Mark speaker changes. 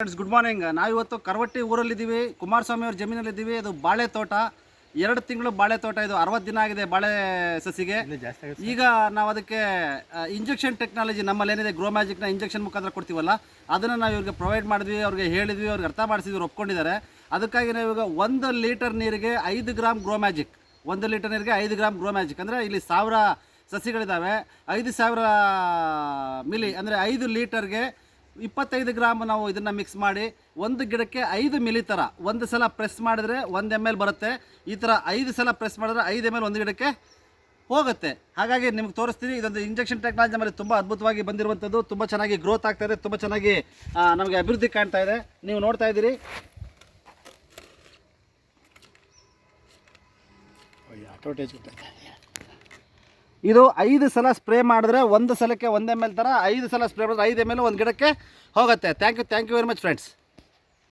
Speaker 1: Friends good morning. ನಾವಿವತ್ತು ಕರವಟ್ಟಿ ಊರಲ್ಲಿದ್ದೀವಿ, ಕುಮಾರಸ್ವಾಮಿ ಅವ್ರ ಜಮೀನಲ್ಲಿದ್ದೀವಿ. ಅದು ಬಾಳೆ ತೋಟ, 2 ತಿಂಗಳು ಬಾಳೆ ತೋಟ. ಇದು 60 ದಿನ ಆಗಿದೆ ಬಾಳೆ ಸಸಿಗೆ. ಈಗ ನಾವು ಅದಕ್ಕೆ ಇಂಜೆಕ್ಷನ್ ಟೆಕ್ನಾಲಜಿ ನಮ್ಮಲ್ಲಿ ಏನಿದೆ, ಗ್ರೋ ಮ್ಯಾಜಿಕ್ನ ಇಂಜೆಕ್ಷನ್ ಮುಖಾಂತರ ಕೊಡ್ತೀವಲ್ಲ, ಅದನ್ನು ನಾವು ಇವ್ರಿಗೆ ಪ್ರೊವೈಡ್ ಮಾಡಿದ್ವಿ, ಅವ್ರಿಗೆ ಹೇಳಿದ್ವಿ, ಅವ್ರಿಗೆ ಅರ್ಥ ಮಾಡಿಸಿದ್ವಿ, ಒಪ್ಕೊಂಡಿದ್ದಾರೆ. ಅದಕ್ಕಾಗಿ ನಾವು ಇವಾಗ 1 ಲೀಟರ್ ನೀರಿಗೆ 5 ಗ್ರಾಮ್ ಗ್ರೋ ಮ್ಯಾಜಿಕ್, 1 ಲೀಟರ್ ನೀರಿಗೆ 5 ಗ್ರಾಮ್ ಗ್ರೋ ಮ್ಯಾಜಿಕ್ ಅಂದರೆ ಇಲ್ಲಿ 1000 ಸಸಿಗಳಿದ್ದಾವೆ. 5000 ಮಿಲಿ ಅಂದರೆ 5 ಲೀಟರ್ಗೆ 25 ಗ್ರಾಮ್ ನಾವು ಇದನ್ನು ಮಿಕ್ಸ್ ಮಾಡಿ ಒಂದು ಗಿಡಕ್ಕೆ 5 ಮಿಲಿ ಥರ ಒಂದು ಸಲ ಪ್ರೆಸ್ ಮಾಡಿದ್ರೆ 1 ml ಬರುತ್ತೆ. ಈ ಥರ 5 ಸಲ ಪ್ರೆಸ್ ಮಾಡಿದ್ರೆ 5 ml ಒಂದು ಗಿಡಕ್ಕೆ ಹೋಗುತ್ತೆ. ಹಾಗಾಗಿ ನಿಮ್ಗೆ ತೋರಿಸ್ತೀನಿ. ಇದೊಂದು ಇಂಜೆಕ್ಷನ್ ಟೆಕ್ನಾಲಜಿ ನಮ್ಮಲ್ಲಿ ತುಂಬ ಅದ್ಭುತವಾಗಿ ಬಂದಿರುವಂಥದ್ದು. ತುಂಬ ಚೆನ್ನಾಗಿ ಗ್ರೋತ್ ಆಗ್ತಾ ಇದೆ, ತುಂಬ ಚೆನ್ನಾಗಿ ನಮಗೆ ಅಭಿವೃದ್ಧಿ ಕಾಣ್ತಾ ಇದೆ. ನೀವು ನೋಡ್ತಾ ಇದ್ದೀರಿ. ಇದು 5 ಸಲ ಸ್ಪ್ರೇ ಮಾಡಿದ್ರೆ ಒಂದು ಸಲಕ್ಕೆ 1 ml ಥರ 5 ಸಲ ಸ್ಪ್ರೇ ಮಾಡಿದ್ರೆ 5 ml ಒಂದು ಗಿಡಕ್ಕೆ ಹೋಗುತ್ತೆ. Thank you very much friends.